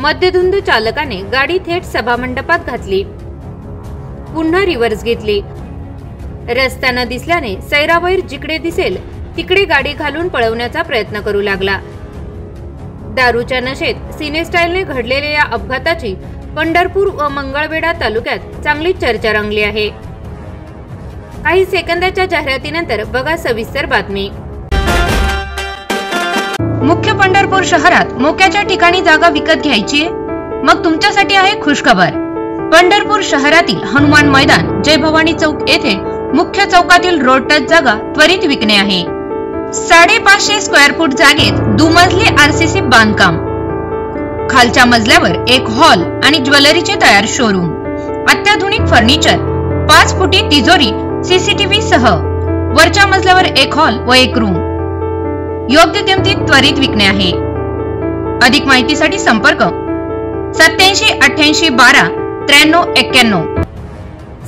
मद्यधुंद चालकाने गाडी थेट सभामंडपात घातली, पुन्हा रिव्हर्स घेतली। रस्त्यानं दिसल्याने सैरावैर जिकडे दिसेल तिकडे गाडी घालून पळवण्याचा प्रयत्न करू लागला। दारूच्या नशेत सिनेस्टाईलने घडलेल्या या अपघाताची पंढरपूर व मंगळवेढा तालुक्यात चांगली चर्चा रंगली आहे। काही सेकंदाच्या जाहिरातीनंतर बघा सविस्तर बातमी। मुख्य पंढरपूर शहरात मोक्याच्या ठिकाणी जागा विकत घ्यायची मग तुमच्यासाठी आहे खुशखबर। पंढरपूर शहरातील हनुमान मैदान, जय भवानी चौक येथे मुख्य चौकातील रोड टच जागा त्वरित विकणे आहे। 550 स्क्वेअर फूट जागेत दुमजली आरसीसी बांधकाम, खालच्या मजल्यावर एक हॉल आणि ज्वेलरीचे तयार शोरूम, अत्याधुनिक फर्निचर, 5 फुटी तिजोरी सीसीटीव्ही सह, वरच्या मजल्यावर एक हॉल व एक रूम, योग्य किमतीत त्वरित विकणे आहे। अधिक माहितीसाठी संपर्क 87 88 12 93 91।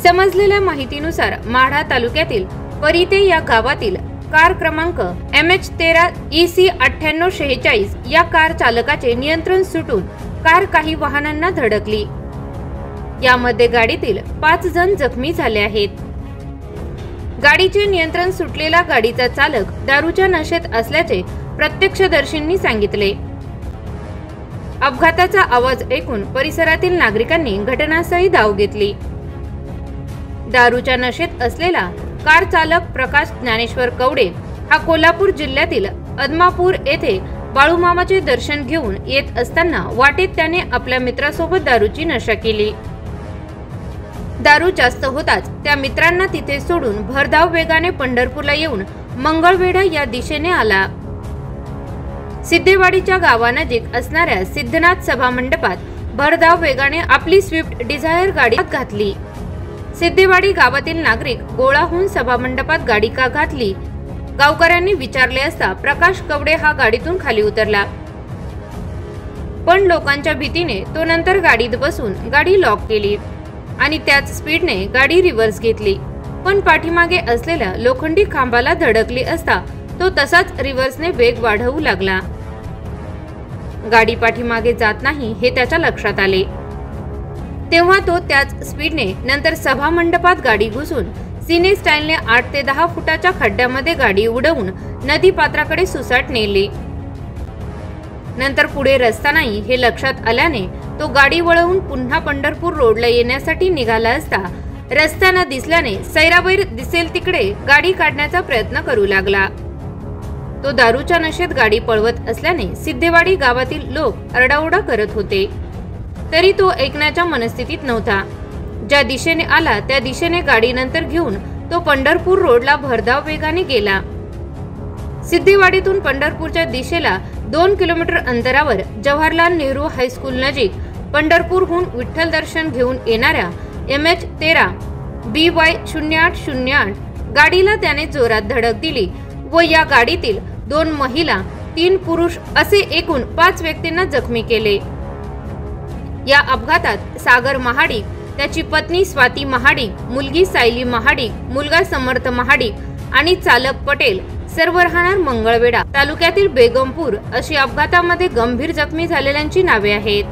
समजलेल्या माहितीनुसार माढा तालुक्यातील परिते या गावातील कार क्रमांक MH13 EC 9846 या कार चालकाचे नियंत्रण सुटून कार काही वाहनांना धडकली। यामध्ये गाडीतील 5 जण जखमी झाले आहेत। गाडीचे नियंत्रण सुटलेला गाडीचा चालक दारूच्या नशेत असल्याचे प्रत्यक्षदर्शींनी सांगितले। अपघाताचा आवाज ऐकून परिसरातील नागरिकांनी घटनास्थळी धाव घेतली। दारूच्या नशेत असलेला कार चालक प्रकाश ज्ञानेश्वर कवडे हा कोल्हापूर जिल्ह्यातील अदमापूर येथे बाळूमामाचे दर्शन घेऊन येत असताना वाटेत त्याने आपल्या मित्रासोबत दारूची नशा केली। दारू जास्त होताच त्या मित्रांना तिथे सोडून भरधाव वेगाने पंढरपूरला येऊन मंगळवेढा या दिशेने आला। सिद्धेवाडीच्या गावानजीक असणाऱ्या सिद्धनाथ सभामंडपात भरधाव वेगाने आपली स्विफ्ट डिझायर गाडी घातली। सिद्धेवाडी गावातील नागरिक गोळा होऊन सभामंडपात गाडी का घातली गावकऱ्यांनी विचारले असता प्रकाश कवडे हा गाडीतून खाली उतरला, पण लोकांच्या भीतीने तो नंतर गाडीत बसून गाडी लॉक केली आणि त्याच स्पीडने गाडी रिव्हर्स घेतली, पण पाठीमागे असलेल्या लोखंडी खांबाला धडकली असता तो तसाच रिव्हर्सने वेग वाढवू लागला। गाडी पाठीमागे जात नाही हे त्याच्या लक्षात आले, तेव्हा तो त्याच स्पीडने नंतर सभामंडपात गाडी घुसून सिने स्टाईलने 8 ते 10 फुटाच्या खड्ड्यामध्ये गाडी उडवून नदी पात्राकडे सुसाट नेली। नंतर पुढे रस्ता नाही हे लक्षात आल्याने तो गाडी वळवून पुन्हा पंढरपूर रोडला येण्यासाठी निघाला असता रस्त्यानं दिसल्याने सैरावैर दिसेल तिकडे गाडी काढण्याचा प्रयत्न करू लागला। तो दारूच्या नशेत गाडी पळवत असल्याने सिद्धेवाडी गावातील लोक आरडाओरडा करत होते, तरी तो ऐकण्याच्या मनस्थितीत नव्हता। ज्या दिशेने आला त्या दिशेने गाडी नंतर घेऊन तो पंढरपूर रोडला भरधाव वेगाने गेला। सिद्धेवाडीतून पंढरपूरच्या दिशेला 2 किलोमीटर अंतरावर जवाहरलाल नेहरू हायस्कूल नजीक पंढरपूरहून विठ्ठल दर्शन घेऊन येणाऱ्या MH13 BY 0808 गाडीला त्याने जोरात धडक दिली व या गाडीतील 2 महिला 3 पुरुष असे एकूण 5 व्यक्तींना जखमी केले। या अपघातात सागर महाडिक, त्याची पत्नी स्वाती महाडिक, मुलगी सायली महाडिक, मुलगा समर्थ महाडिक आणि चालक पटेल सर्व राहणार मंगळवेढा तालुक्यातील बेगमपूर अशी अपघातामध्ये गंभीर जखमी झालेल्यांची नावे आहेत।